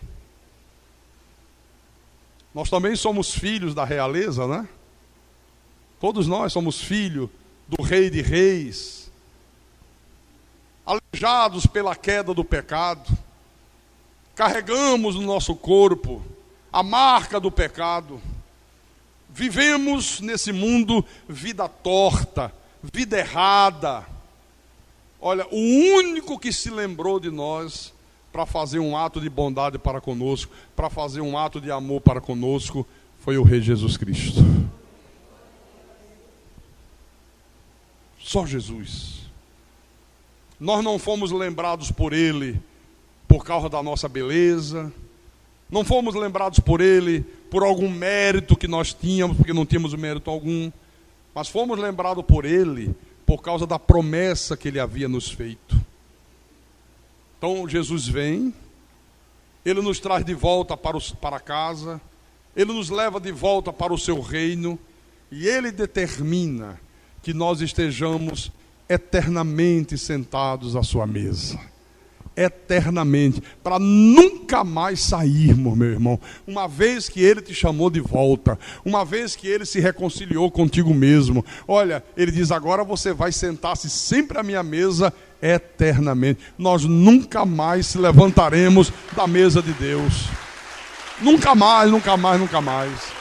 Nós também somos filhos da realeza, né? Todos nós somos filhos do Rei de Reis, aleijados pela queda do pecado, carregamos no nosso corpo a marca do pecado, vivemos nesse mundo vida torta, vida errada. Olha, o único que se lembrou de nós para fazer um ato de bondade para conosco, para fazer um ato de amor para conosco, foi o Rei Jesus Cristo. Só Jesus. Nós não fomos lembrados por Ele por causa da nossa beleza, não fomos lembrados por Ele por algum mérito que nós tínhamos, porque não tínhamos mérito algum, mas fomos lembrados por Ele por causa da promessa que Ele havia nos feito. Então Jesus vem, Ele nos traz de volta para casa, Ele nos leva de volta para o seu reino, e Ele determina que nós estejamos eternamente sentados à sua mesa. Eternamente, para nunca mais sairmos, meu irmão. Uma vez que Ele te chamou de volta, uma vez que Ele se reconciliou contigo mesmo, olha, Ele diz: agora você vai sentar-se sempre à minha mesa eternamente. Nós nunca mais se levantaremos da mesa de Deus. Nunca mais, nunca mais, nunca mais.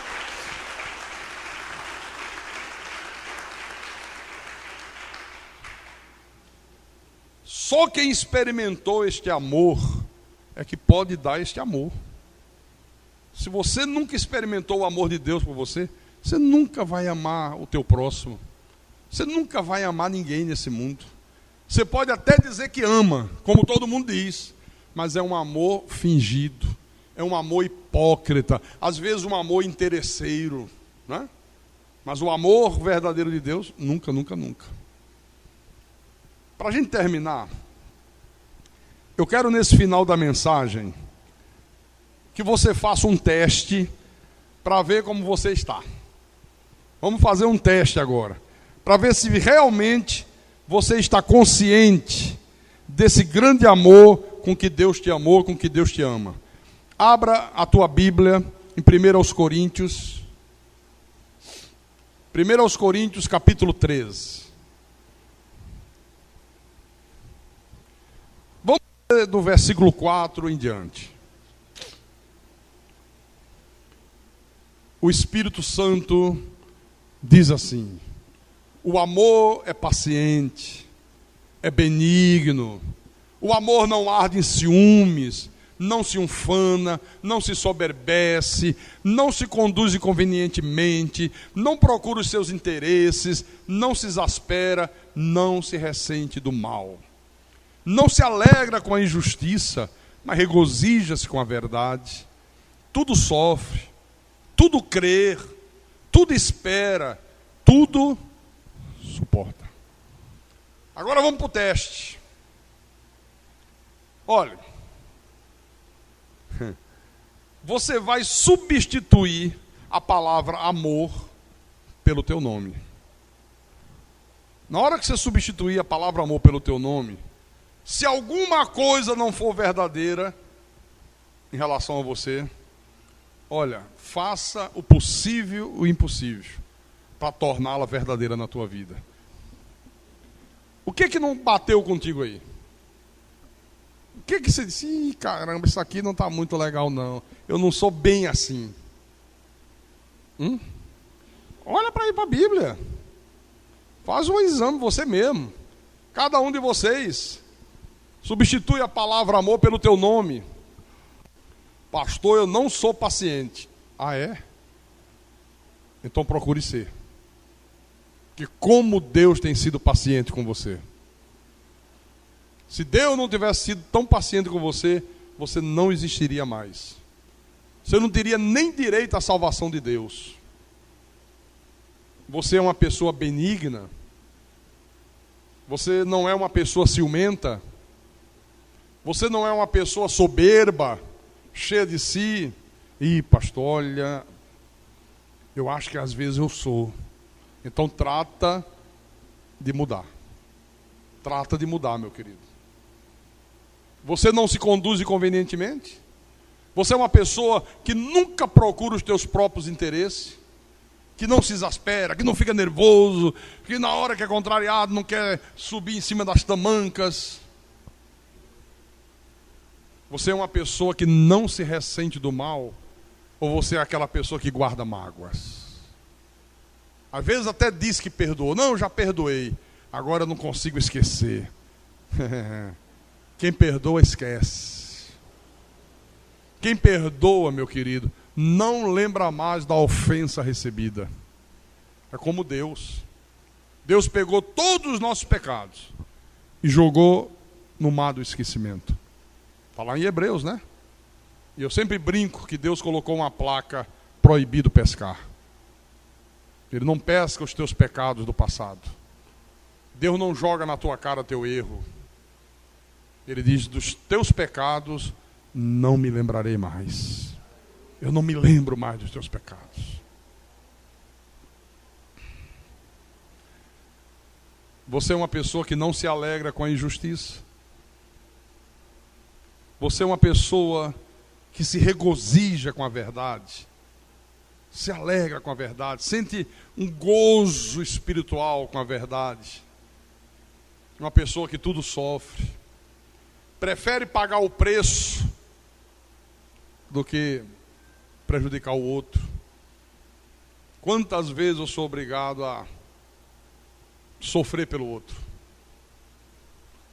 Só quem experimentou este amor é que pode dar este amor. Se você nunca experimentou o amor de Deus por você, você nunca vai amar o teu próximo. Você nunca vai amar ninguém nesse mundo. Você pode até dizer que ama, como todo mundo diz, mas é um amor fingido, é um amor hipócrita, às vezes um amor interesseiro, né? Mas o amor verdadeiro de Deus, nunca, nunca, nunca. Para a gente terminar, eu quero nesse final da mensagem que você faça um teste para ver como você está. Vamos fazer um teste agora, para ver se realmente você está consciente desse grande amor com que Deus te amou, com que Deus te ama. Abra a tua Bíblia em 1 Coríntios, capítulo 13. do versículo 4 em diante. O Espírito Santo diz assim: o amor é paciente, é benigno, o amor não arde em ciúmes, não se ufana, não se soberbece, não se conduz inconvenientemente, não procura os seus interesses, não se exaspera, não se ressente do mal. Não se alegra com a injustiça, mas regozija-se com a verdade. Tudo sofre, tudo crê, tudo espera, tudo suporta. Agora vamos para o teste. Olha, você vai substituir a palavra amor pelo teu nome. Na hora que você substituir a palavra amor pelo teu nome, se alguma coisa não for verdadeira em relação a você, olha, faça o possível e o impossível para torná-la verdadeira na tua vida. O que não bateu contigo aí? O que você disse? Ih, caramba, isso aqui não está muito legal não. Eu não sou bem assim. Olha para aí para a Bíblia. Faz um exame você mesmo. Cada um de vocês. Substitui a palavra amor pelo teu nome. Pastor, eu não sou paciente. Ah, é? Então procure ser. Que como Deus tem sido paciente com você. Se Deus não tivesse sido tão paciente com você, você não existiria mais. Você não teria nem direito à salvação de Deus. Você é uma pessoa benigna. Você não é uma pessoa ciumenta. Você não é uma pessoa soberba, cheia de si. Ih, pastor, olha, eu acho que às vezes eu sou. Então trata de mudar. Trata de mudar, meu querido. Você não se conduz inconvenientemente? Você é uma pessoa que nunca procura os teus próprios interesses? Que não se exaspera, que não fica nervoso, que na hora que é contrariado não quer subir em cima das tamancas? Você é uma pessoa que não se ressente do mal? Ou você é aquela pessoa que guarda mágoas? Às vezes até diz que perdoou. Não, já perdoei. Agora eu não consigo esquecer. Quem perdoa, esquece. Quem perdoa, meu querido, não lembra mais da ofensa recebida. É como Deus. Deus pegou todos os nossos pecados e jogou no mar do esquecimento. Está lá em Hebreus, né? E eu sempre brinco que Deus colocou uma placa: proibido pescar. Ele não pesca os teus pecados do passado. Deus não joga na tua cara teu erro. Ele diz: dos teus pecados não me lembrarei mais. Eu não me lembro mais dos teus pecados. Você é uma pessoa que não se alegra com a injustiça. Você é uma pessoa que se regozija com a verdade. Se alegra com a verdade. Sente um gozo espiritual com a verdade. Uma pessoa que tudo sofre. Prefere pagar o preço do que prejudicar o outro. Quantas vezes eu sou obrigado a sofrer pelo outro?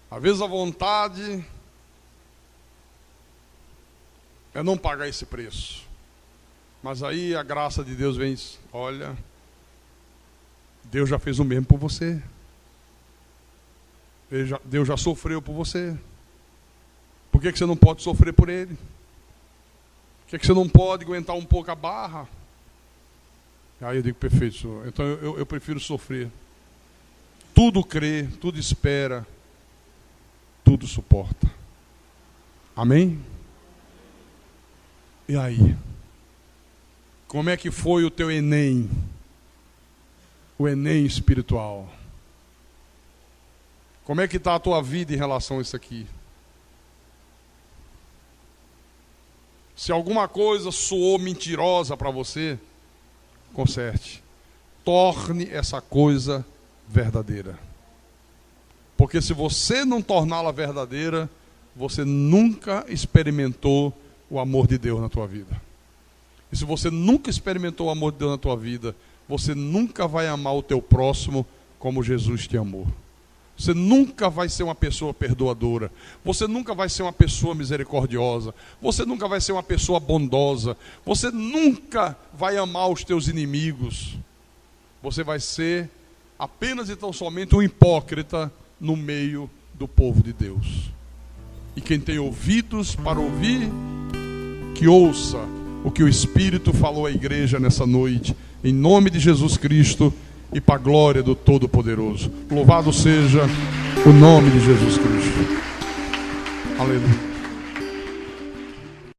Às vezes a vontade é não pagar esse preço. Mas aí a graça de Deus vem: olha, Deus já fez o mesmo por você. Deus já sofreu por você. Por que você não pode sofrer por Ele? Por que você não pode aguentar um pouco a barra? Aí eu digo: perfeito, Senhor. Então eu prefiro sofrer. Tudo crê, tudo espera, tudo suporta. Amém? E aí? Como é que foi o teu Enem? O Enem espiritual. Como é que está a tua vida em relação a isso aqui? Se alguma coisa soou mentirosa para você, conserte. Torne essa coisa verdadeira. Porque se você não torná-la verdadeira, você nunca experimentou o amor de Deus na tua vida. E se você nunca experimentou o amor de Deus na tua vida, você nunca vai amar o teu próximo como Jesus te amou. Você nunca vai ser uma pessoa perdoadora. Você nunca vai ser uma pessoa misericordiosa. Você nunca vai ser uma pessoa bondosa. Você nunca vai amar os teus inimigos. Você vai ser apenas e tão somente um hipócrita no meio do povo de Deus. E quem tem ouvidos para ouvir, que ouça o que o Espírito falou à igreja nessa noite, em nome de Jesus Cristo e para a glória do Todo-Poderoso. Louvado seja o nome de Jesus Cristo. Aleluia.